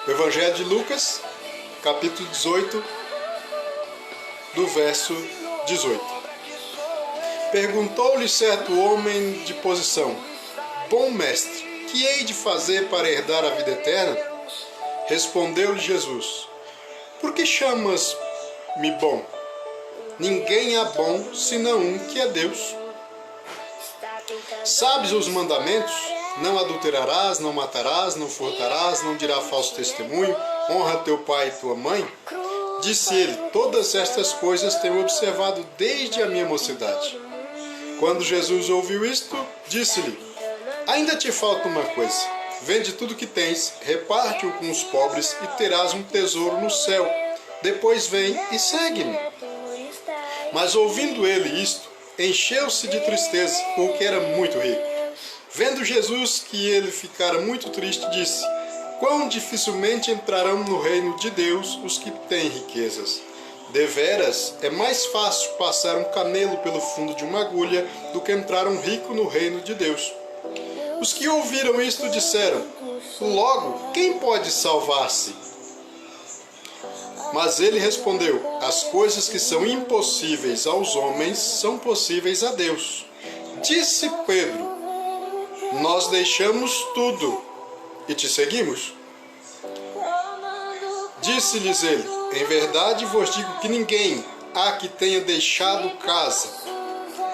O Evangelho de Lucas, capítulo 18, do verso 18. Perguntou-lhe certo homem de posição: Bom mestre, que hei de fazer para herdar a vida eterna? Respondeu-lhe Jesus: Por que chamas-me bom? Ninguém há bom senão um, que é Deus. Sabes os mandamentos? Não adulterarás, não matarás, não furtarás, não dirás falso testemunho, honra teu pai e tua mãe. Disse ele: Todas estas coisas tenho observado desde a minha mocidade. Quando Jesus ouviu isto, disse-lhe: Ainda te falta uma coisa. Vende tudo que tens, reparte-o com os pobres e terás um tesouro no céu. Depois vem e segue-me. Mas ouvindo ele isto, encheu-se de tristeza, porque era muito rico. Vendo Jesus que ele ficara muito triste, disse: Quão dificilmente entrarão no reino de Deus os que têm riquezas. Deveras, é mais fácil passar um camelo pelo fundo de uma agulha do que entrar um rico no reino de Deus. Os que ouviram isto disseram: Logo, quem pode salvar-se? Mas ele respondeu: As coisas que são impossíveis aos homens são possíveis a Deus. Disse Pedro: Nós deixamos tudo e te seguimos. Disse-lhes ele: Em verdade vos digo que ninguém há que tenha deixado casa,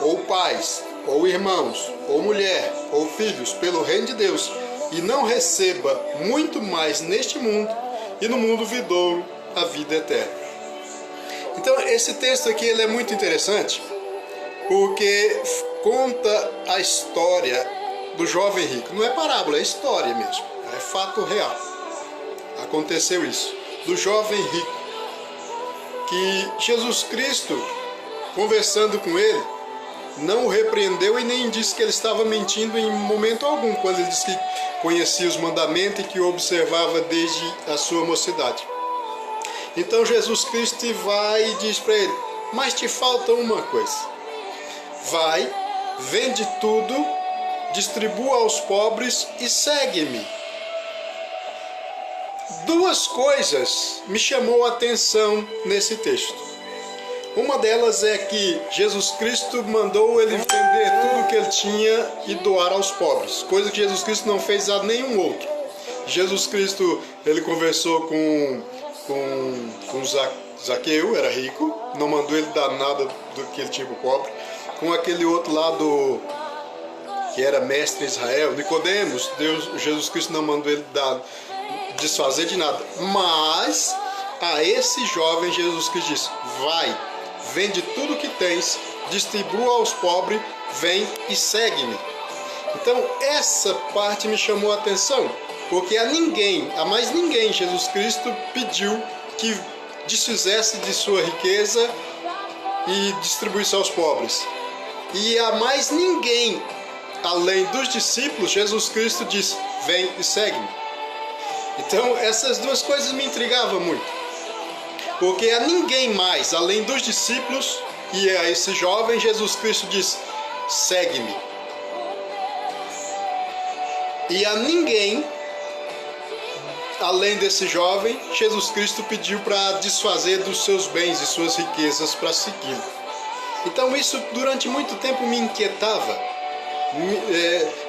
ou pais, ou irmãos, ou mulher, ou filhos, pelo reino de Deus, e não receba muito mais neste mundo, e no mundo vindouro a vida eterna. Então esse texto aqui ele é muito interessante, porque conta a história do jovem rico. Não é parábola, é história mesmo, é fato real. Aconteceu isso, do jovem rico, que Jesus Cristo, conversando com ele, não o repreendeu e nem disse que ele estava mentindo em momento algum, quando ele disse que conhecia os mandamentos e que o observava desde a sua mocidade. Então Jesus Cristo vai e diz para ele: Mas te falta uma coisa. Vai, vende tudo, distribua aos pobres e segue-me. Duas coisas me chamou a atenção nesse texto. Uma delas é que Jesus Cristo mandou ele vender tudo que ele tinha e doar aos pobres, coisa que Jesus Cristo não fez a nenhum outro. Jesus Cristo ele conversou com Zaqueu, era rico, não mandou ele dar nada do que ele tinha para o pobre. Com aquele outro lado que era mestre em Israel, Nicodemos, Jesus Cristo não mandou ele desfazer de nada. Mas a esse jovem Jesus Cristo disse: Vai, vende tudo que tens, distribua aos pobres, vem e segue-me. Então essa parte me chamou a atenção, porque a mais ninguém Jesus Cristo pediu que desfizesse de sua riqueza e distribuísse aos pobres. E a mais ninguém, além dos discípulos, Jesus Cristo disse: Vem e segue-me. Então essas duas coisas me intrigavam muito, porque a ninguém mais, além dos discípulos e a esse jovem, Jesus Cristo disse: Segue-me. E a ninguém, além desse jovem, Jesus Cristo pediu para desfazer dos seus bens e suas riquezas para segui-lo. Então isso durante muito tempo me inquietava,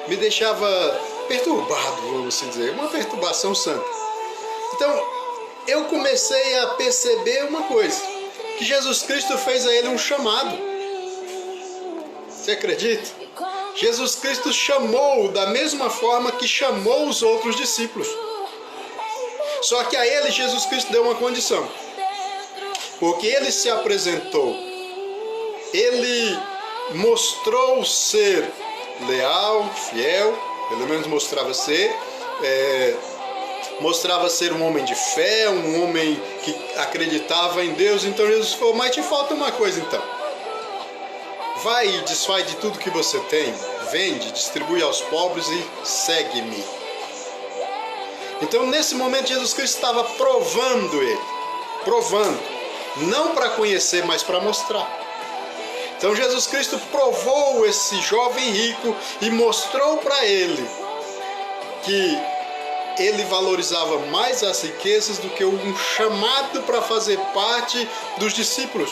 me deixava perturbado, vamos assim dizer, uma perturbação santa. Então eu comecei a perceber uma coisa, que Jesus Cristo fez a ele um chamado. Você acredita? Jesus Cristo chamou da mesma forma que chamou os outros discípulos. Só que a ele Jesus Cristo deu uma condição, porque ele se apresentou, ele mostrou ser leal, fiel, pelo menos mostrava ser um homem de fé, um homem que acreditava em Deus. Então Jesus falou: Mas te falta uma coisa então. Vai e desfaz de tudo que você tem, vende, distribui aos pobres e segue-me. Então nesse momento Jesus Cristo estava provando ele, não para conhecer, mas para mostrar. Então Jesus Cristo provou esse jovem rico e mostrou para ele que ele valorizava mais as riquezas do que um chamado para fazer parte dos discípulos.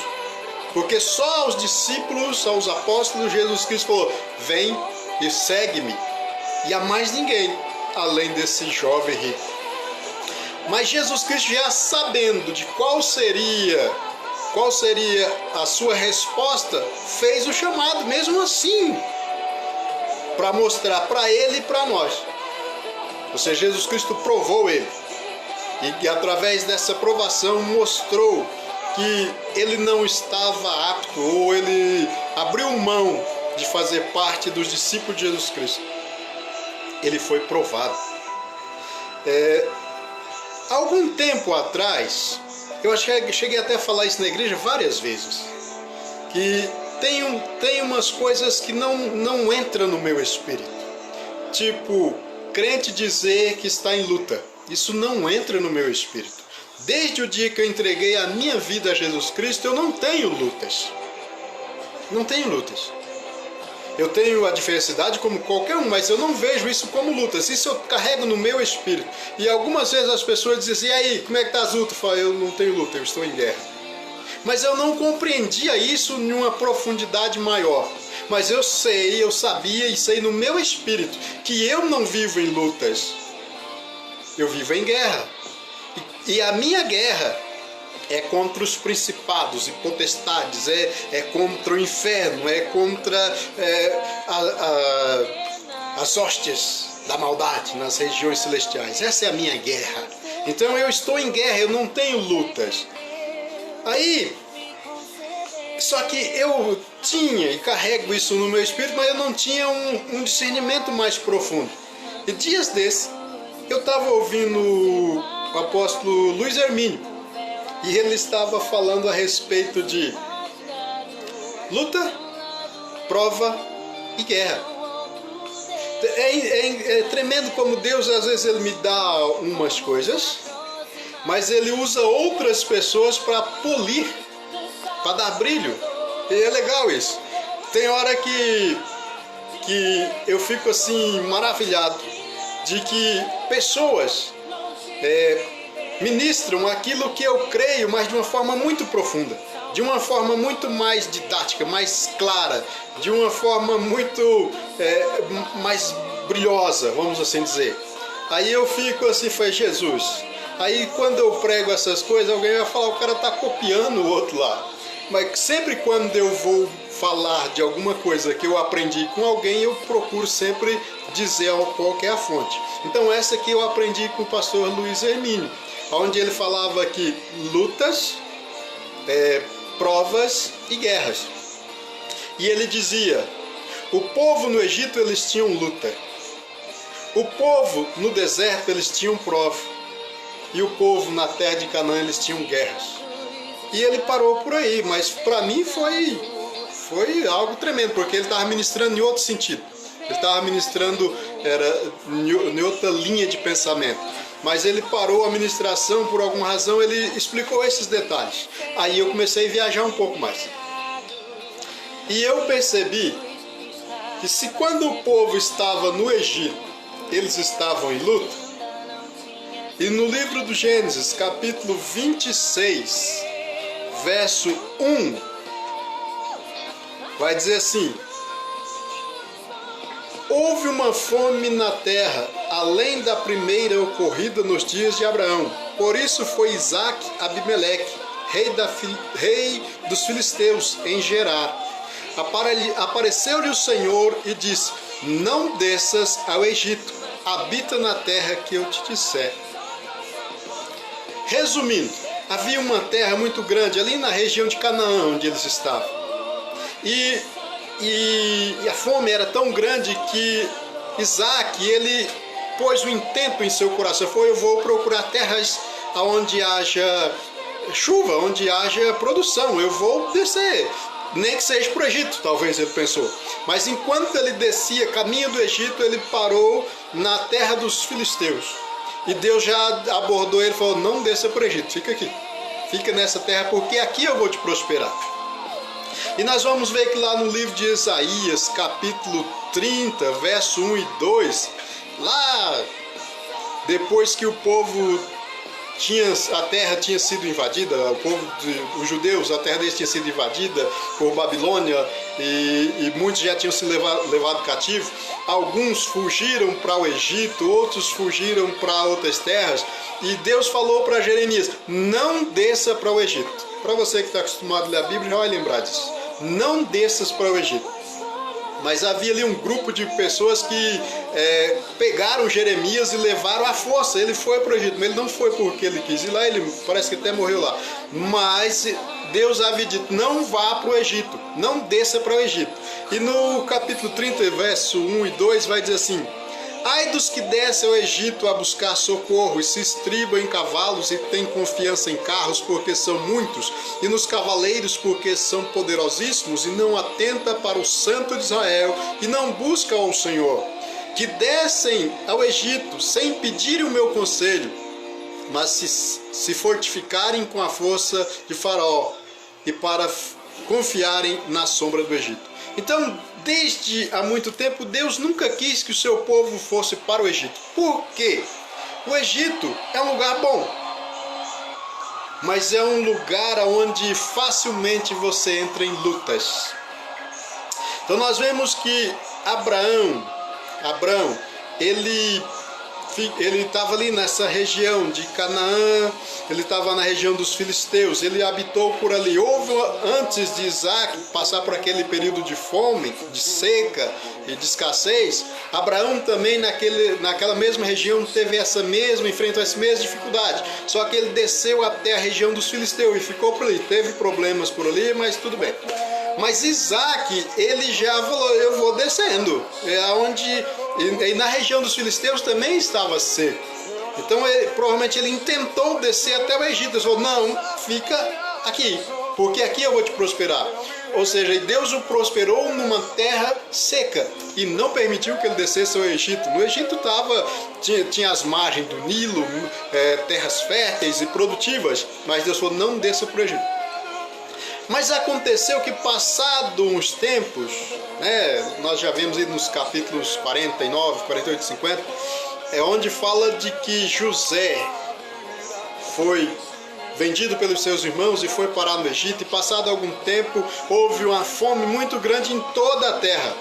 Porque só aos discípulos, aos apóstolos, Jesus Cristo falou: vem e segue-me. E a mais ninguém, além desse jovem rico. Mas Jesus Cristo, já sabendo de qual seria a sua resposta, fez o chamado mesmo assim, para mostrar para ele e para nós. Ou seja, Jesus Cristo provou ele. E através dessa provação mostrou que ele não estava apto, ou ele abriu mão de fazer parte dos discípulos de Jesus Cristo. Ele foi provado. Algum tempo atrás, eu cheguei até a falar isso na igreja várias vezes, que tem umas coisas que não entram no meu espírito. Tipo, crente dizer que está em luta. Isso não entra no meu espírito. Desde o dia que eu entreguei a minha vida a Jesus Cristo, eu não tenho lutas. Não tenho lutas. Eu tenho adversidade como qualquer um, mas eu não vejo isso como lutas. Isso eu carrego no meu espírito. E algumas vezes as pessoas dizem: e aí, como é que está as lutas? Eu falo: eu não tenho luta, eu estou em guerra. Mas eu não compreendia isso em uma profundidade maior. Mas eu sabia e sei no meu espírito que eu não vivo em lutas. Eu vivo em guerra. E a minha guerra é contra os principados e potestades, é contra o inferno, é contra as hóstias da maldade nas regiões celestiais. Essa é a minha guerra. Então eu estou em guerra, eu não tenho lutas. Aí, só que eu tinha e carrego isso no meu espírito, mas eu não tinha um discernimento mais profundo. E dias desses, eu estava ouvindo o apóstolo Luiz Hermínio, e ele estava falando a respeito de luta, prova e guerra. É tremendo como Deus, às vezes, ele me dá umas coisas, mas ele usa outras pessoas para polir, para dar brilho. E é legal isso. Tem hora que eu fico assim maravilhado de que pessoas ministram aquilo que eu creio, mas de uma forma muito profunda, de uma forma muito mais didática, mais clara, de uma forma muito mais brilhosa, vamos assim dizer. Aí eu fico assim, foi Jesus. Aí quando eu prego essas coisas, alguém vai falar: o cara está copiando o outro lá. Mas sempre quando eu vou falar de alguma coisa que eu aprendi com alguém, eu procuro sempre dizer qual que é a fonte. Então essa aqui eu aprendi com o pastor Luiz Hermínio, onde ele falava que lutas, provas e guerras. E ele dizia: o povo no Egito, eles tinham luta. O povo no deserto, eles tinham prova. E o povo na terra de Canaã, eles tinham guerras. E ele parou por aí, mas para mim foi algo tremendo, porque ele estava ministrando em outro sentido. Ele estava ministrando em outra linha de pensamento. Mas ele parou a ministração, por alguma razão, ele explicou esses detalhes. Aí eu comecei a viajar um pouco mais. E eu percebi que se quando o povo estava no Egito, eles estavam em luta, e no livro do Gênesis, capítulo 26, verso 1, vai dizer assim: houve uma fome na terra, além da primeira ocorrida nos dias de Abraão. Por isso foi Isaque Abimeleque, rei dos filisteus, em Gerar. Apareceu-lhe o Senhor e disse: não desças ao Egito, habita na terra que eu te disser. Resumindo, havia uma terra muito grande ali na região de Canaã, onde eles estavam. E a fome era tão grande que Isaque, ele pôs um intento em seu coração. Eu vou procurar terras onde haja chuva, onde haja produção. Eu vou descer, nem que seja para o Egito, talvez ele pensou. Mas enquanto ele descia, caminho do Egito, ele parou na terra dos filisteus. E Deus já abordou ele e falou: não desça para o Egito, fica aqui. Fica nessa terra, porque aqui eu vou te prosperar. E nós vamos ver que lá no livro de Isaías, capítulo 30, verso 1 e 2, lá depois que o povo a terra tinha sido invadida, os judeus, a terra deles tinha sido invadida por Babilônia e muitos já tinham se levado cativo. Alguns fugiram para o Egito, outros fugiram para outras terras, e Deus falou para Jeremias: não desça para o Egito. Para você que está acostumado a ler a Bíblia, já vai lembrar disso. Não desças para o Egito. Mas havia ali um grupo de pessoas que pegaram Jeremias e levaram à força. Ele foi para o Egito, mas ele não foi porque ele quis ir lá, ele parece que até morreu lá. Mas Deus havia dito: não vá para o Egito, não desça para o Egito. E no capítulo 30, verso 1 e 2 vai dizer assim: ai dos que descem ao Egito a buscar socorro e se estribam em cavalos e têm confiança em carros porque são muitos, e nos cavaleiros porque são poderosíssimos, e não atenta para o Santo de Israel e não buscam ao Senhor. Que descem ao Egito sem pedirem o meu conselho, mas se fortificarem com a força de Faraó e para confiarem na sombra do Egito. Então, desde há muito tempo, Deus nunca quis que o seu povo fosse para o Egito. Por quê? O Egito é um lugar bom, mas é um lugar onde facilmente você entra em lutas. Então nós vemos que Abraão, ele estava ali nessa região de Canaã, ele estava na região dos filisteus, ele habitou por ali. Houve, antes de Isaac passar por aquele período de fome, de seca e de escassez, Abraão também naquela mesma região enfrentou essa mesma dificuldade. Só que ele desceu até a região dos filisteus e ficou por ali. Teve problemas por ali, mas tudo bem. Mas Isaac, ele já falou: eu vou descendo. E na região dos filisteus também estava seco. Então provavelmente ele intentou descer até o Egito. Ele falou: não, fica aqui, porque aqui eu vou te prosperar. Ou seja, Deus o prosperou numa terra seca e não permitiu que ele descesse ao Egito. No Egito tinha as margens do Nilo, terras férteis e produtivas, mas Deus falou: não desça para o Egito. Mas aconteceu que, passado uns tempos, nós já vemos aí nos capítulos 49, 48 e 50, onde fala de que José foi vendido pelos seus irmãos e foi parar no Egito, e passado algum tempo houve uma fome muito grande em toda a terra.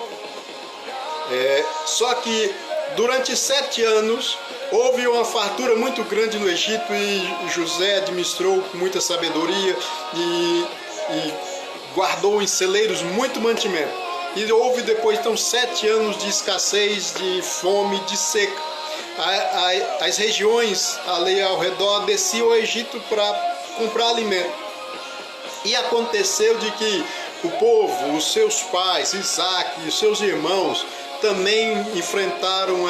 Só que durante 7 anos houve uma fartura muito grande no Egito, e José administrou com muita sabedoria e guardou em celeiros muito mantimento. E houve depois então 7 anos de escassez, de fome, de seca. As regiões ali ao redor desciam ao Egito para comprar alimento. E aconteceu de que o povo, os seus pais, Isaac e os seus irmãos, também enfrentaram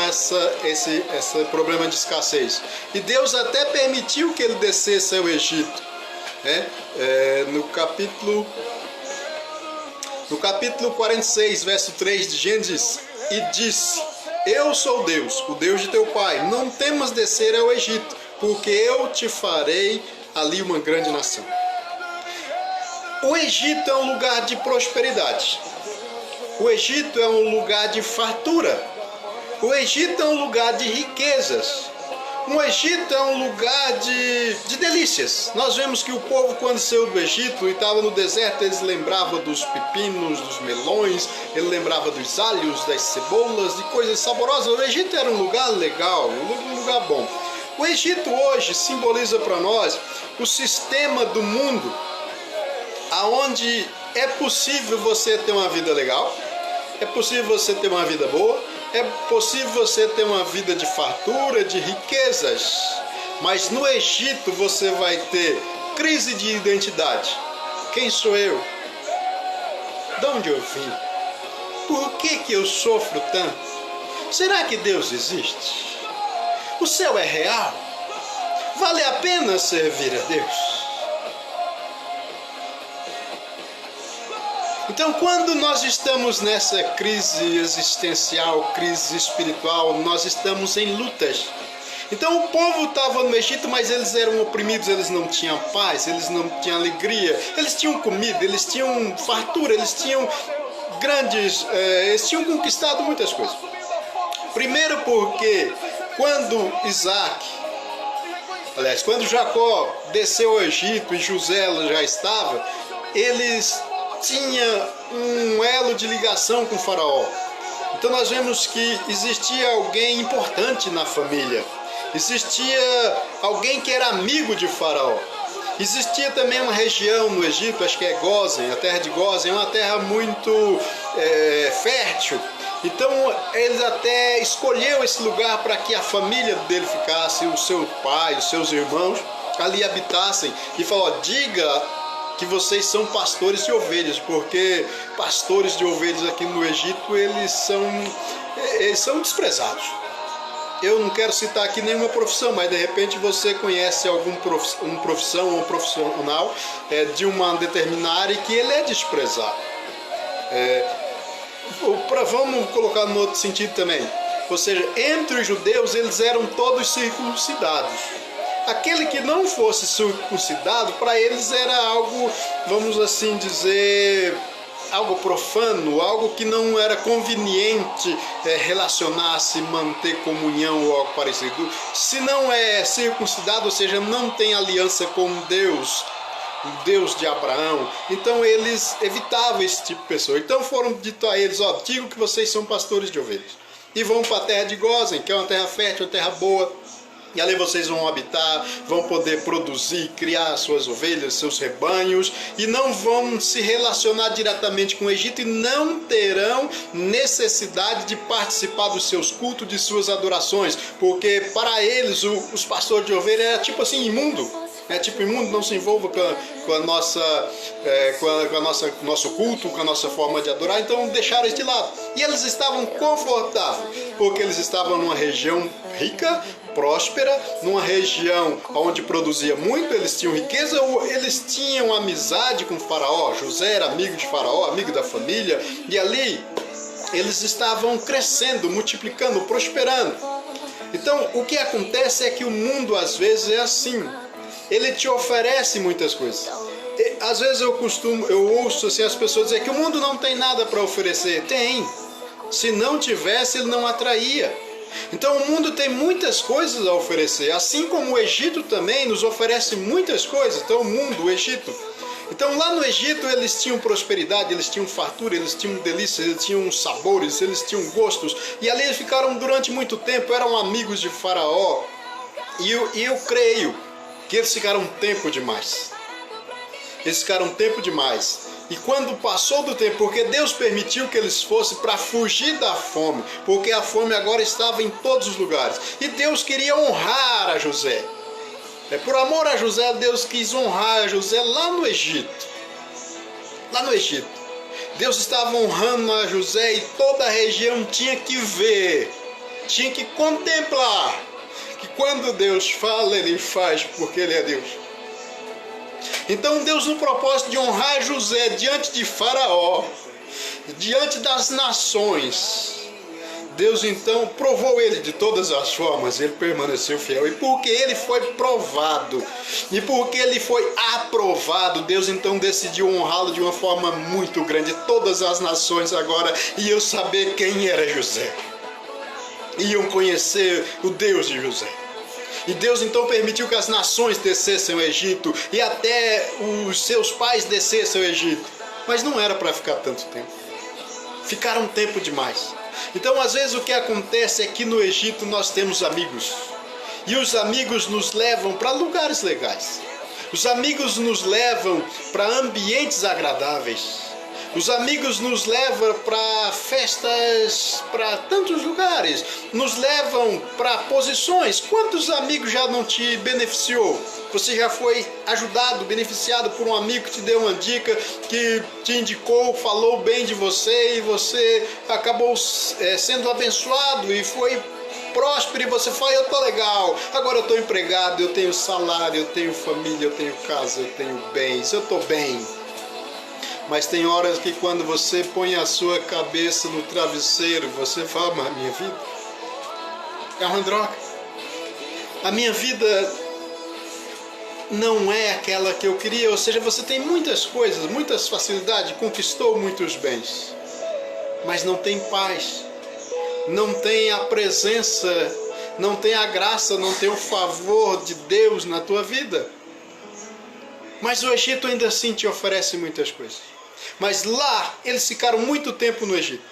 esse problema de escassez. E Deus até permitiu que ele descesse ao Egito. No capítulo 46, verso 3 de Gênesis, e disse: eu sou Deus, o Deus de teu pai, não temas descer ao Egito, porque eu te farei ali uma grande nação. O Egito é um lugar de prosperidade. O Egito é um lugar de fartura. O Egito é um lugar de riquezas. O Egito é um lugar de delícias. Nós vemos que o povo, quando saiu do Egito e estava no deserto, eles lembravam dos pepinos, dos melões, ele lembrava dos alhos, das cebolas, de coisas saborosas. O Egito era um lugar legal, um lugar bom. O Egito hoje simboliza para nós o sistema do mundo, aonde é possível você ter uma vida legal, é possível você ter uma vida boa, é possível você ter uma vida de fartura, de riquezas, mas no Egito você vai ter crise de identidade. Quem sou eu? De onde eu vim? Por que eu sofro tanto? Será que Deus existe? O céu é real? Vale a pena servir a Deus? Então, quando nós estamos nessa crise existencial, crise espiritual, nós estamos em lutas. Então, o povo estava no Egito, mas eles eram oprimidos, eles não tinham paz, eles não tinham alegria, eles tinham comida, eles tinham fartura, eles tinham eles tinham conquistado muitas coisas. Primeiro porque Quando quando Jacó desceu ao Egito e José já estava, eles tinham um elo de ligação com o faraó. Então nós vemos que existia alguém importante na família. Existia alguém que era amigo de faraó. Existia também uma região no Egito, acho que é Gósen, a terra de Gósen, é uma terra muito fértil. Então ele até escolheu esse lugar para que a família dele ficasse, o seu pai, os seus irmãos ali habitassem. E falou: diga que vocês são pastores de ovelhas, porque pastores de ovelhas aqui no Egito eles são desprezados. Eu não quero citar aqui nenhuma profissão, mas de repente você conhece alguma profissão ou um profissional de uma determinada área que ele é desprezado. Vamos colocar no outro sentido também. Ou seja, entre os judeus eles eram todos circuncidados. Aquele que não fosse circuncidado, para eles era algo, vamos assim dizer, algo profano, algo que não era conveniente relacionar-se, manter comunhão ou algo parecido. Se não é circuncidado, ou seja, não tem aliança com Deus, o Deus de Abraão, então eles evitavam esse tipo de pessoa. Então foram dito a eles: digo que vocês são pastores de ovelhas, e vão para a terra de Gósen, que é uma terra fértil, uma terra boa. E ali vocês vão habitar, vão poder produzir, criar suas ovelhas, seus rebanhos, e não vão se relacionar diretamente com o Egito e não terão necessidade de participar dos seus cultos, de suas adorações, porque para eles os pastores de ovelha era tipo assim, imundo. Tipo imundo, não se envolva com a nosso culto, com a nossa forma de adorar, então deixaram isso de lado. E eles estavam confortáveis, porque eles estavam numa região rica, próspera, numa região onde produzia muito, eles tinham riqueza, eles tinham amizade com o faraó. José era amigo de faraó, amigo da família, e ali eles estavam crescendo, multiplicando, prosperando. Então o que acontece é que o mundo às vezes é assim. Ele te oferece muitas coisas. Às vezes eu ouço assim, as pessoas dizer que o mundo não tem nada para oferecer. Tem. Se não tivesse, ele não atraía. Então o mundo tem muitas coisas a oferecer. Assim como o Egito também nos oferece muitas coisas. Então o mundo, o Egito. Então lá no Egito eles tinham prosperidade, eles tinham fartura, eles tinham delícias, eles tinham sabores, eles tinham gostos. E ali eles ficaram durante muito tempo, eram amigos de Faraó. E eu creio que eles ficaram um tempo demais. Eles ficaram um tempo demais. E quando passou do tempo, porque Deus permitiu que eles fossem para fugir da fome, porque a fome agora estava em todos os lugares. E Deus queria honrar a José. Por amor a José, Deus quis honrar a José lá no Egito. Lá no Egito. Deus estava honrando a José e toda a região tinha que ver, tinha que contemplar que quando Deus fala, Ele faz, porque Ele é Deus. Então Deus, no propósito de honrar José diante de Faraó, diante das nações, Deus então provou ele de todas as formas, ele permaneceu fiel. E porque ele foi provado, e porque ele foi aprovado, Deus então decidiu honrá-lo de uma forma muito grande. Todas as nações agora iam saber quem era José, iam conhecer o Deus de José. E Deus então permitiu que as nações descessem ao Egito, e até os seus pais descessem ao Egito. Mas não era para ficar tanto tempo. Ficaram um tempo demais. Então às vezes o que acontece é que no Egito nós temos amigos. E os amigos nos levam para lugares legais. Os amigos nos levam para ambientes agradáveis. Os amigos nos levam para festas, para tantos lugares, nos levam para posições. Quantos amigos já não te beneficiou? Você já foi ajudado, beneficiado por um amigo que te deu uma dica, que te indicou, falou bem de você e você acabou sendo abençoado e foi próspero e você fala: eu tô legal, agora eu tô empregado, eu tenho salário, eu tenho família, eu tenho casa, eu tenho bens, eu tô bem. Mas tem horas que quando você põe a sua cabeça no travesseiro, você fala: mas a minha vida é uma droga. A minha vida não é aquela que eu queria. Ou seja, você tem muitas coisas, muitas facilidades, conquistou muitos bens, mas não tem paz, não tem a presença não tem a graça, não tem o favor de Deus na tua vida. Mas o Egito ainda assim te oferece muitas coisas. Mas lá, eles ficaram muito tempo no Egito.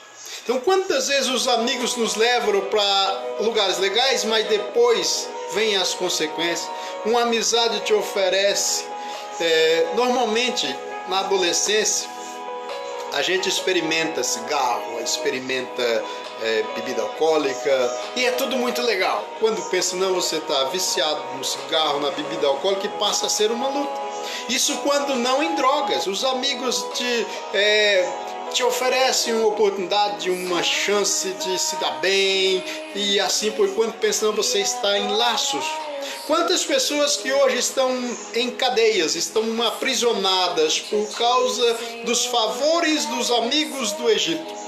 Então, quantas vezes os amigos nos levam para lugares legais, mas depois vêm as consequências. Uma amizade te oferece, normalmente na adolescência, a gente experimenta cigarro, experimenta bebida alcoólica, e é tudo muito legal. Quando pensa, não, você está viciado no cigarro, na bebida alcoólica, e passa a ser uma luta. Isso quando não em drogas. Os amigos te oferecem uma oportunidade, uma chance de se dar bem, e assim por quando pensa, não, você está em laços. Quantas pessoas que hoje estão em cadeias, estão aprisionadas por causa dos favores dos amigos do Egito?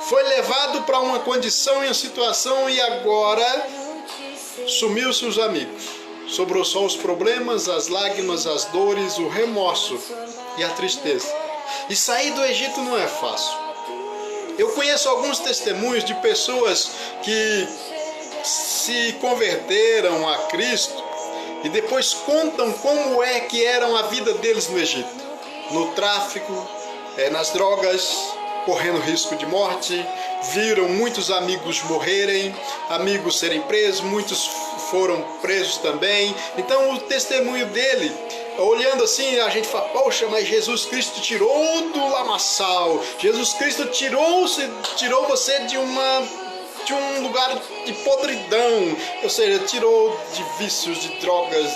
Foi levado para uma condição e uma situação e agora sumiu-se os amigos. Sobrou só os problemas, as lágrimas, as dores, o remorso e a tristeza. E sair do Egito não é fácil. Eu conheço alguns testemunhos de pessoas que se converteram a Cristo e depois contam como é que era a vida deles no Egito. No tráfico, nas drogas, correndo risco de morte, viram muitos amigos morrerem, amigos serem presos, muitos foram presos também. Então o testemunho dele, olhando assim, a gente fala, poxa, mas Jesus Cristo tirou do lamaçal, Jesus Cristo tirou você de um lugar de podridão, ou seja, tirou de vícios, de drogas,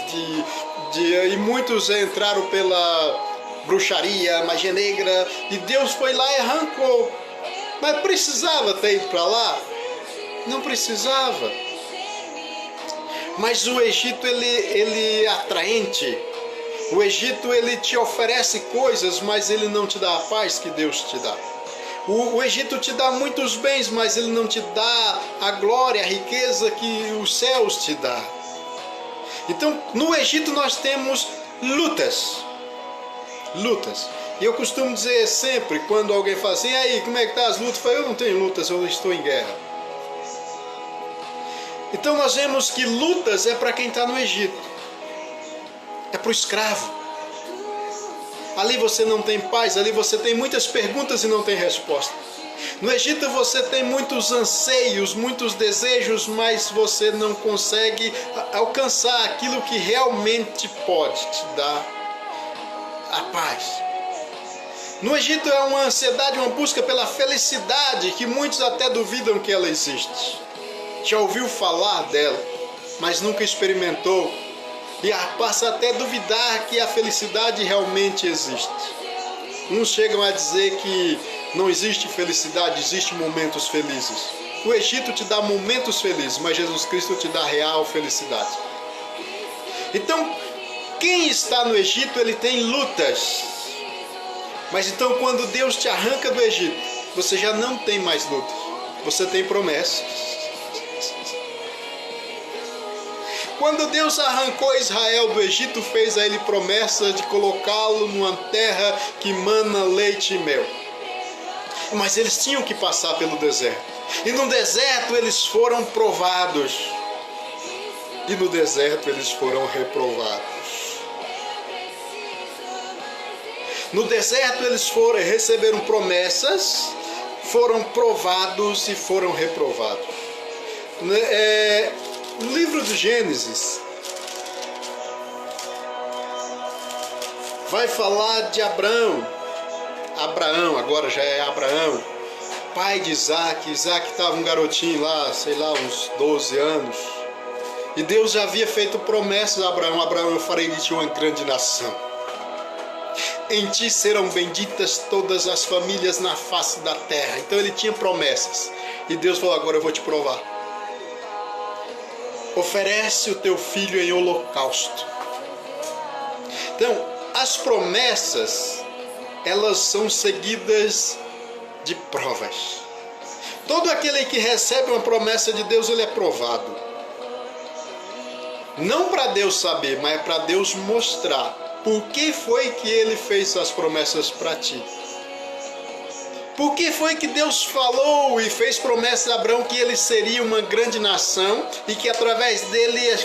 e muitos entraram pela bruxaria, magia negra, e Deus foi lá e arrancou. Mas precisava ter ido para lá? Não precisava. Mas o Egito, ele é atraente. O Egito, ele te oferece coisas, mas ele não te dá a paz que Deus te dá. O Egito te dá muitos bens, mas ele não te dá a glória, a riqueza que os céus te dá. Então, no Egito nós temos lutas. E eu costumo dizer sempre, quando alguém fala assim, e aí, como é que tá as lutas? Eu falo, eu não tenho lutas, eu estou em guerra. Então nós vemos que lutas é para quem está no Egito. É para o escravo. Ali você não tem paz, ali você tem muitas perguntas e não tem resposta. No Egito você tem muitos anseios, muitos desejos, mas você não consegue alcançar aquilo que realmente pode te dar a paz. No Egito é uma ansiedade, uma busca pela felicidade que muitos até duvidam que ela existe. Já ouviu falar dela, mas nunca experimentou. E passa até a duvidar que a felicidade realmente existe. Uns chegam a dizer que não existe felicidade, existem momentos felizes. O Egito te dá momentos felizes, mas Jesus Cristo te dá real felicidade. Então, quem está no Egito, ele tem lutas. Mas então, quando Deus te arranca do Egito, você já não tem mais lutas. Você tem promessas. Quando Deus arrancou Israel do Egito, fez a ele promessa de colocá-lo numa terra que mana leite e mel. Mas eles tinham que passar pelo deserto. E no deserto eles foram provados. E no deserto eles foram reprovados. No deserto eles receberam promessas, foram provados e foram reprovados. No livro de Gênesis, vai falar de Abraão, agora já é Abraão, pai de Isaac. Isaac estava um garotinho lá, sei lá, uns 12 anos. E Deus já havia feito promessas a Abraão. Abraão, eu farei de ti uma grande nação. Em ti serão benditas todas as famílias na face da terra. Então ele tinha promessas. E Deus falou, agora eu vou te provar. Oferece o teu filho em holocausto. Então, as promessas, elas são seguidas de provas. Todo aquele que recebe uma promessa de Deus, ele é provado. Não para Deus saber, mas para Deus mostrar por que foi que ele fez as promessas para ti. Por que foi que Deus falou e fez promessa a Abraão que ele seria uma grande nação e que através dele as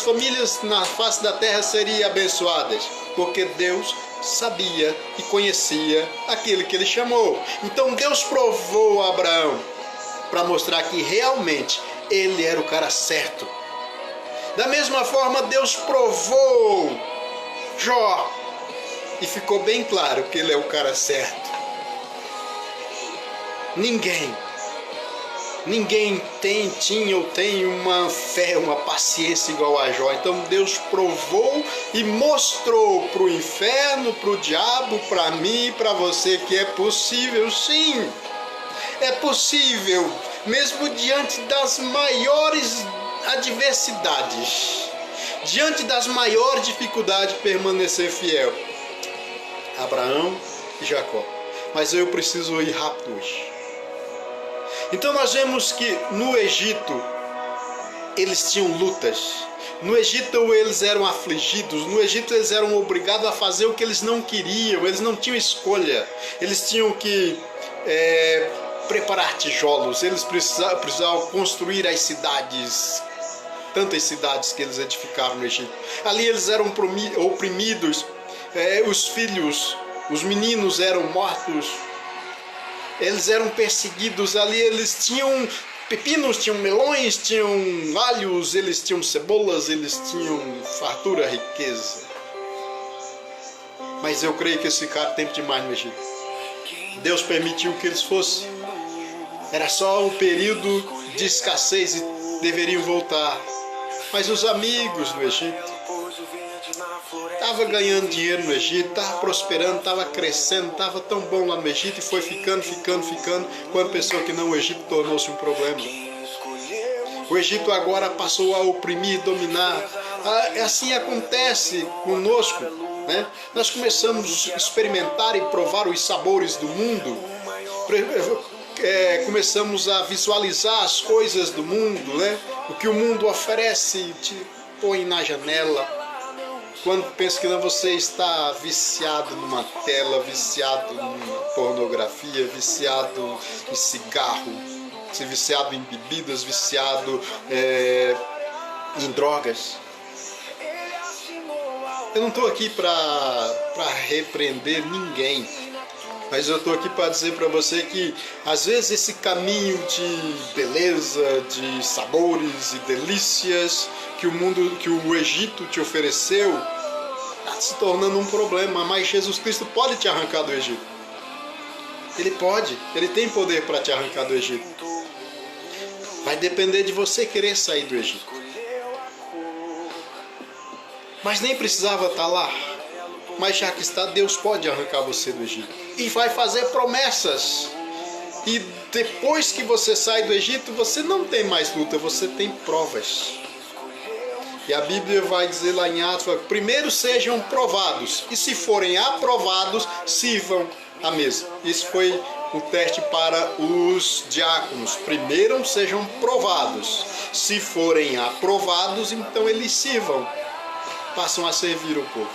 famílias na face da terra seriam abençoadas? Porque Deus sabia e conhecia aquele que ele chamou. Então Deus provou a Abraão para mostrar que realmente ele era o cara certo. Da mesma forma, Deus provou Jó e ficou bem claro que ele é o cara certo. Ninguém tinha ou tem uma fé, uma paciência igual a Jó. Então Deus provou e mostrou para o inferno, para o diabo, para mim e para você que é possível, sim. É possível, mesmo diante das maiores adversidades, diante das maiores dificuldades, permanecer fiel. Abraão e Jacó. Mas eu preciso ir rápido hoje. Então nós vemos que no Egito eles tinham lutas. No Egito eles eram afligidos. No Egito eles eram obrigados a fazer o que eles não queriam. Eles não tinham escolha. Eles tinham que preparar tijolos. Eles precisavam construir as cidades. Tantas cidades que eles edificaram no Egito. Ali eles eram oprimidos. Os filhos, os meninos eram mortos. Eles eram perseguidos ali, eles tinham pepinos, tinham melões, tinham alhos, eles tinham cebolas, eles tinham fartura, riqueza. Mas eu creio que eles ficaram tempo demais no Egito. Deus permitiu que eles fossem. Era só um período de escassez e deveriam voltar. Mas os amigos no Egito estava ganhando dinheiro no Egito, estava prosperando, estava crescendo, estava tão bom lá no Egito e foi ficando, quando pensou que não, o Egito tornou-se um problema. O Egito agora passou a oprimir, dominar. Assim acontece conosco, né? Nós começamos a experimentar e provar os sabores do mundo, começamos a visualizar as coisas do mundo, né? O que o mundo oferece, te põe na janela. Quando pensa que não, você está viciado numa tela, viciado em pornografia, viciado em cigarro, viciado em bebidas, viciado em drogas. Eu não estou aqui para repreender ninguém, mas eu estou aqui para dizer para você que às vezes esse caminho de beleza, de sabores e delícias que o Egito te ofereceu está se tornando um problema. Mas Jesus Cristo pode te arrancar do Egito. Ele pode, ele tem poder para te arrancar do Egito. Vai depender de você querer sair do Egito. Mas nem precisava estar lá. Mas já que está, Deus pode arrancar você do Egito. E vai fazer promessas. E depois que você sai do Egito, você não tem mais luta, você tem provas. E a Bíblia vai dizer lá em Atos, primeiro sejam provados. E se forem aprovados, sirvam a mesa. Isso foi um teste para os diáconos. Primeiro sejam provados. Se forem aprovados, então eles sirvam. Passam a servir o povo.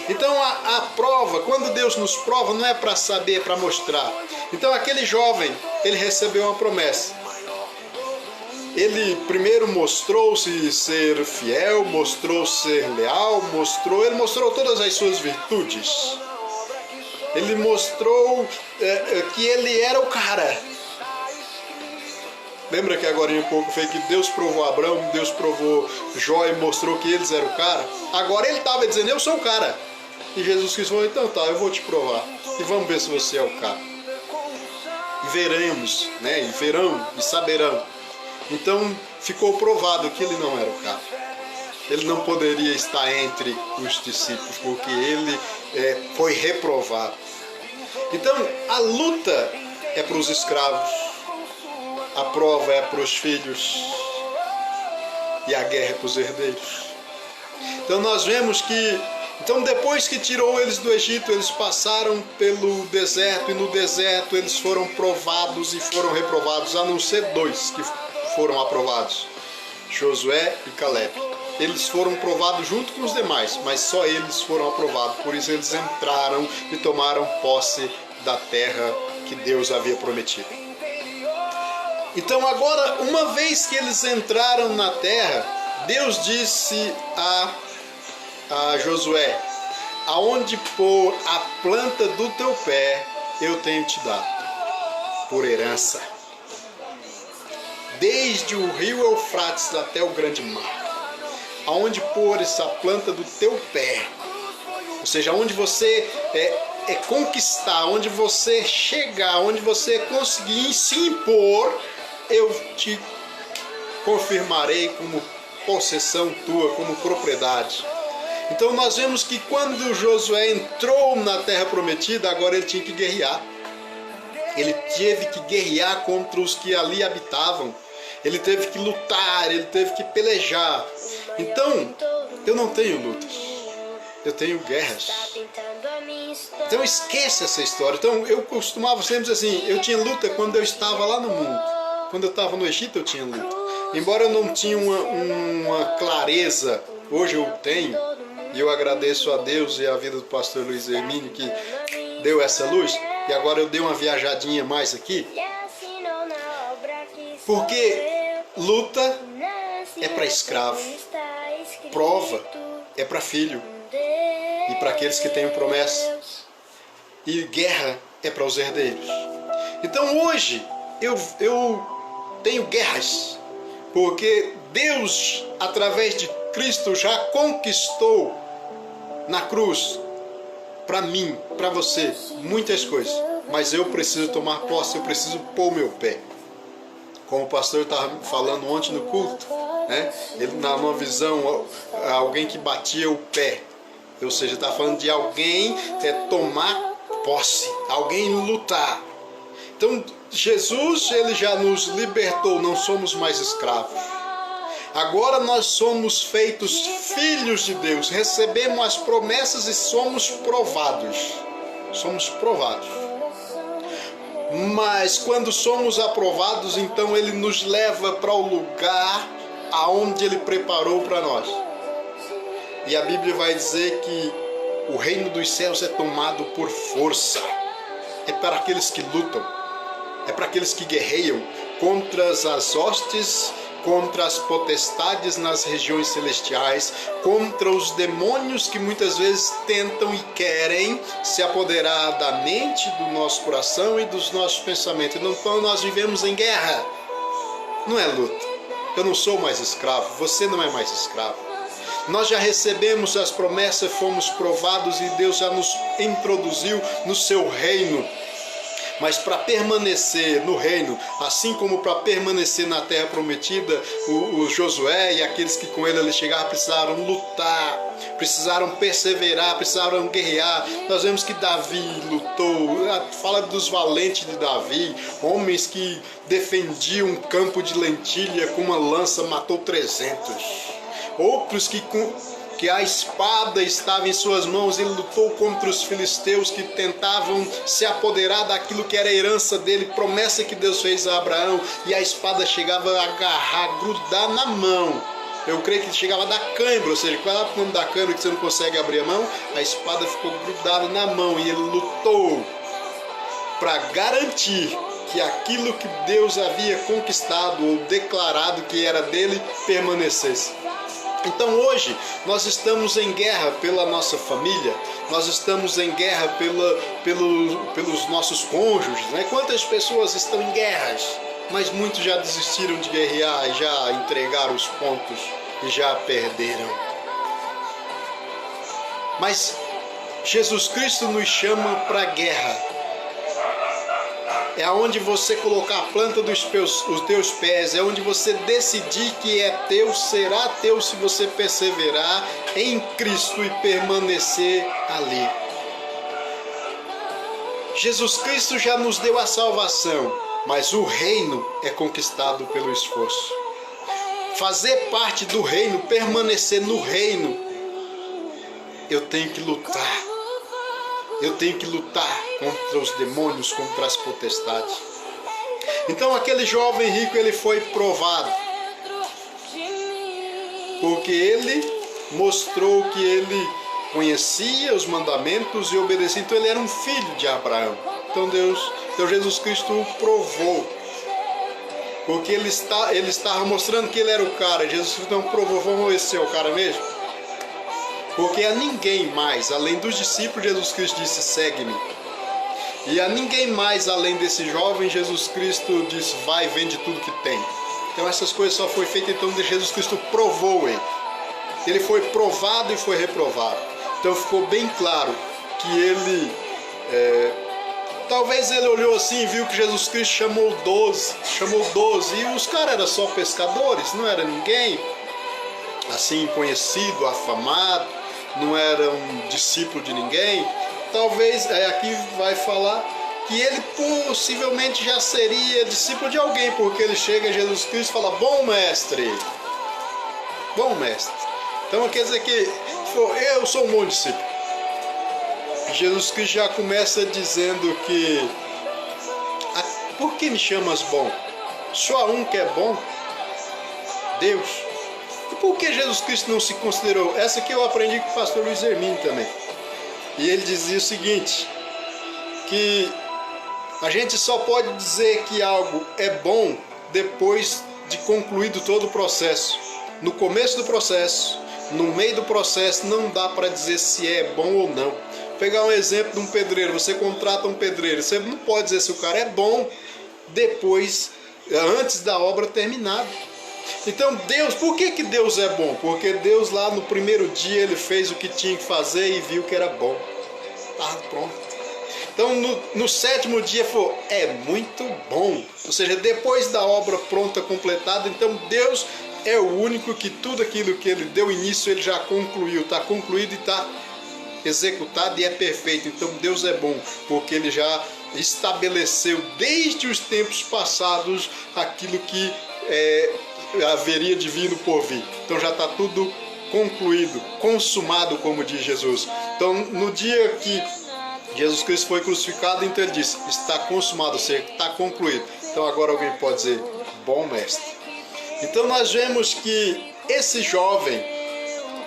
Então a prova, quando Deus nos prova, não é para saber, é para mostrar. Então aquele jovem, ele recebeu uma promessa. Ele primeiro mostrou-se ser fiel, mostrou ser leal, ele mostrou todas as suas virtudes. Ele mostrou que ele era o cara. Lembra que agora em pouco foi que Deus provou Abraão, Deus provou Jó e mostrou que eles eram o cara? Agora ele estava dizendo, eu sou o cara. E Jesus Cristo falou, então tá, eu vou te provar. E vamos ver se você é o cara. E veremos, né? E verão, e saberão. Então ficou provado que ele não era o cara. Ele não poderia estar entre os discípulos, porque ele foi reprovado. Então a luta é para os escravos, a prova é para os filhos e a guerra é para os herdeiros. Então nós vemos que depois que tirou eles do Egito, eles passaram pelo deserto, e no deserto eles foram provados e foram reprovados, a não ser dois que foram aprovados, Josué e Caleb. Eles foram provados junto com os demais, mas só eles foram aprovados. Por isso eles entraram e tomaram posse da terra que Deus havia prometido. Então agora, uma vez que eles entraram na terra, Deus disse a Josué: aonde pôr a planta do teu pé, eu tenho te dado por herança, desde o rio Eufrates até o grande mar. Aonde pôr essa planta do teu pé, ou seja, onde você conquistar, onde você chegar, onde você conseguir se impor, eu te confirmarei como possessão tua, como propriedade. Então nós vemos que quando Josué entrou na terra prometida, agora ele tinha que guerrear. Ele teve que guerrear contra os que ali habitavam. Ele teve que lutar, ele teve que pelejar. Então, eu não tenho lutas, eu tenho guerras. Então esqueça essa história. Então eu costumava sempre dizer assim, eu tinha luta quando eu estava lá no mundo. Quando eu estava no Egito eu tinha luta. Embora eu não tinha uma clareza, hoje eu tenho. E eu agradeço a Deus e a vida do pastor Luiz Hermínio que deu essa luz. E agora eu dei uma viajadinha mais aqui. Porque luta é para escravo, prova é para filho e para aqueles que têm promessa, e guerra é para os herdeiros. Então hoje eu tenho guerras, porque Deus, através de Cristo, já conquistou na cruz, para mim, para você, muitas coisas. Mas eu preciso tomar posse, eu preciso pôr meu pé. Como o pastor estava falando ontem no culto, né? Ele, numa visão, alguém que batia o pé. Ou seja, está falando de alguém tomar posse, alguém lutar. Então, Jesus, ele já nos libertou, não somos mais escravos. Agora nós somos feitos filhos de Deus, recebemos as promessas e somos provados. Somos provados. Mas quando somos aprovados, então Ele nos leva para o lugar aonde Ele preparou para nós. E a Bíblia vai dizer que o reino dos céus é tomado por força. É para aqueles que lutam, é para aqueles que guerreiam contra as hostes, contra as potestades nas regiões celestiais, contra os demônios que muitas vezes tentam e querem se apoderar da mente, do nosso coração e dos nossos pensamentos. Então nós vivemos em guerra, não é luta. Eu não sou mais escravo, você não é mais escravo. Nós já recebemos as promessas, fomos provados e Deus já nos introduziu no seu reino. Mas para permanecer no reino, assim como para permanecer na terra prometida, o Josué e aqueles que com ele chegaram precisaram lutar, precisaram perseverar, precisaram guerrear. Nós vemos que Davi lutou, fala dos valentes de Davi, homens que defendiam um campo de lentilha com uma lança, matou 300. Outros que a espada estava em suas mãos, ele lutou contra os filisteus que tentavam se apoderar daquilo que era a herança dele, promessa que Deus fez a Abraão, e a espada chegava a agarrar, grudar na mão. Eu creio que chegava a dar cãibra, ou seja, quando dá cãibra que você não consegue abrir a mão, a espada ficou grudada na mão e ele lutou para garantir que aquilo que Deus havia conquistado ou declarado que era dele permanecesse. Então hoje nós estamos em guerra pela nossa família, nós estamos em guerra pelos nossos cônjuges, né? Quantas pessoas estão em guerras, mas muitos já desistiram de guerrear e já entregaram os pontos e já perderam. Mas Jesus Cristo nos chama para a guerra. É onde você colocar a planta dos teus pés, é onde você decidir que é teu, será teu se você perseverar em Cristo e permanecer ali. Jesus Cristo já nos deu a salvação, mas o reino é conquistado pelo esforço. Fazer parte do reino, permanecer no reino, eu tenho que lutar. Eu tenho que lutar contra os demônios, contra as potestades. Então aquele jovem rico, ele foi provado. Porque ele mostrou que ele conhecia os mandamentos e obedecia. Então ele era um filho de Abraão. Então Jesus Cristo o provou. Porque ele estava mostrando que ele era o cara. Jesus Cristo não provou, vamos ver se é o cara mesmo. Porque a ninguém mais, além dos discípulos, Jesus Cristo disse, segue-me. E a ninguém mais, além desse jovem, Jesus Cristo disse, vai, vende tudo que tem. Então essas coisas só foi feitas, então Jesus Cristo provou ele. Ele foi provado e foi reprovado. Então ficou bem claro que ele... talvez ele olhou assim e viu que Jesus Cristo chamou 12. E os caras eram só pescadores, não era ninguém assim conhecido, afamado, não era um discípulo de ninguém. Talvez, aqui vai falar que ele possivelmente já seria discípulo de alguém, porque ele chega a Jesus Cristo e fala, bom mestre. Então quer dizer que eu sou um bom discípulo. Jesus Cristo já começa dizendo que, por que me chamas bom? Só há um que é bom, Deus. E por que Jesus Cristo não se considerou? Essa aqui eu aprendi com o pastor Luiz Hermínio também. E ele dizia o seguinte, que a gente só pode dizer que algo é bom depois de concluído todo o processo. No começo do processo, no meio do processo, não dá para dizer se é bom ou não. Vou pegar um exemplo de um pedreiro, você contrata um pedreiro, você não pode dizer se o cara é bom antes da obra terminada. Então Deus, por que Deus é bom? Porque Deus lá no primeiro dia ele fez o que tinha que fazer e viu que era bom. Pronto. Então no sétimo dia falou, é muito bom. Ou seja, depois da obra pronta, completada, então Deus é o único que tudo aquilo que ele deu início, ele já concluiu. Está concluído e está executado e é perfeito. Então Deus é bom, porque ele já estabeleceu desde os tempos passados aquilo que haveria de vir no porvir. Então já está tudo concluído, consumado, como diz Jesus. Então no dia que Jesus Cristo foi crucificado, então ele disse, está consumado, ou seja, está concluído. Então agora alguém pode dizer, bom mestre. Então nós vemos que esse jovem,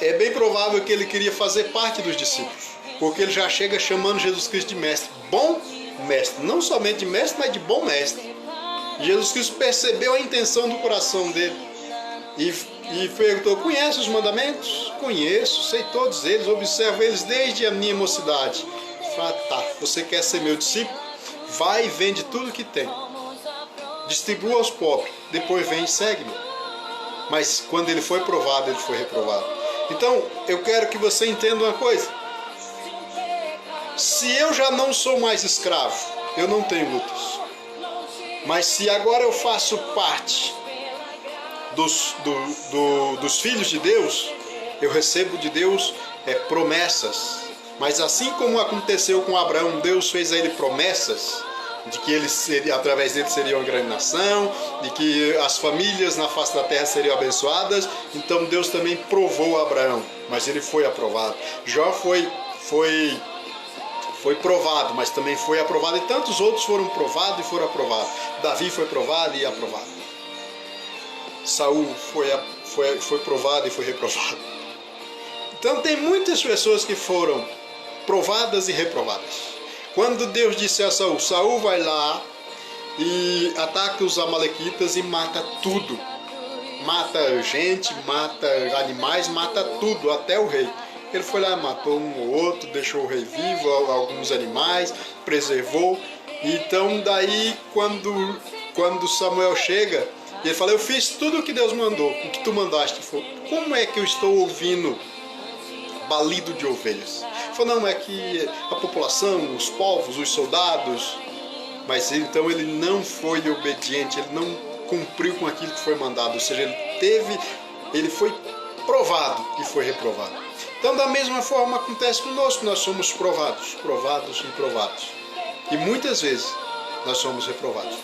é bem provável que ele queria fazer parte dos discípulos, porque ele já chega chamando Jesus Cristo de mestre, bom mestre, não somente de mestre, mas de bom mestre. Jesus Cristo percebeu a intenção do coração dele e perguntou, conhece os mandamentos? Conheço, sei todos eles, observo eles desde a minha mocidade. Fala, tá, você quer ser meu discípulo? Vai e vende tudo que tem, distribua aos pobres, depois vem e segue-me. Mas quando ele foi provado, ele foi reprovado. Então eu quero que você entenda uma coisa, se eu já não sou mais escravo, eu não tenho lutas. Mas se agora eu faço parte dos filhos de Deus, eu recebo de Deus promessas. Mas assim como aconteceu com Abraão, Deus fez a ele promessas de que ele seria, através dele seria uma grande nação, de que as famílias na face da terra seriam abençoadas. Então Deus também provou Abraão, mas ele foi aprovado. Jó foi provado, mas também foi aprovado, e tantos outros foram provados e foram aprovados. Davi foi provado e aprovado. Saul foi provado e foi reprovado. Então tem muitas pessoas que foram provadas e reprovadas. Quando Deus disse a Saul, Saul vai lá e ataca os amalequitas e mata tudo. Mata gente, mata animais, mata tudo, até o rei. Ele foi lá e matou um ou outro, deixou o rei vivo, alguns animais, preservou. Então daí quando Samuel chega, ele fala, eu fiz tudo o que Deus mandou, o que tu mandaste. Ele falou, como é que eu estou ouvindo balido de ovelhas? Ele falou, não, é que a população, os povos, os soldados. Mas então ele não foi obediente, ele não cumpriu com aquilo que foi mandado. Ou seja, ele foi provado e foi reprovado. Então da mesma forma acontece conosco, nós somos provados e provados. E muitas vezes nós somos reprovados.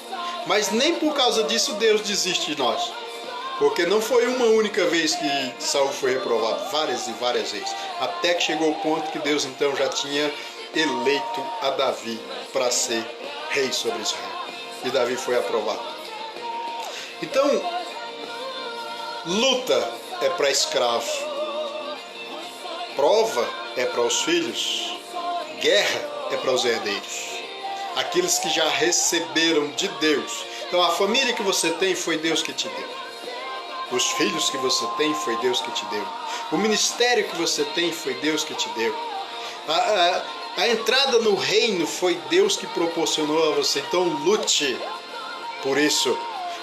Mas nem por causa disso Deus desiste de nós. Porque não foi uma única vez que Saul foi reprovado, várias e várias vezes. Até que chegou o ponto que Deus então já tinha eleito a Davi para ser rei sobre Israel. E Davi foi aprovado. Então, luta é para escravo, prova é para os filhos, guerra é para os herdeiros. aqueles que já receberam de Deus. Então a família que você tem foi Deus que te deu. Os filhos que você tem foi Deus que te deu. O ministério que você tem foi Deus que te deu. A entrada no reino foi Deus que proporcionou a você. Então lute por isso.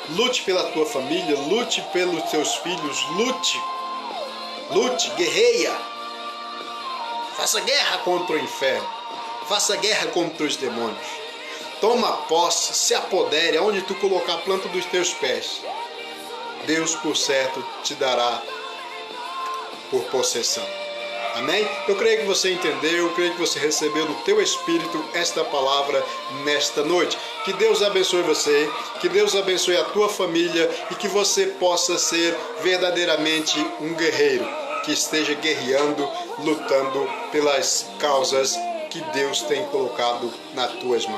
Lute pela tua família, lute pelos teus filhos, lute, guerreia. Faça guerra contra o inferno. Faça guerra contra os demônios. Toma posse, se apodere, aonde tu colocar a planta dos teus pés. Deus, por certo, te dará por possessão. Amém? Eu creio que você entendeu, eu creio que você recebeu no teu espírito esta palavra nesta noite. Que Deus abençoe você, que Deus abençoe a tua família e que você possa ser verdadeiramente um guerreiro, que esteja guerreando, lutando pelas causas que Deus tem colocado nas tuas mãos.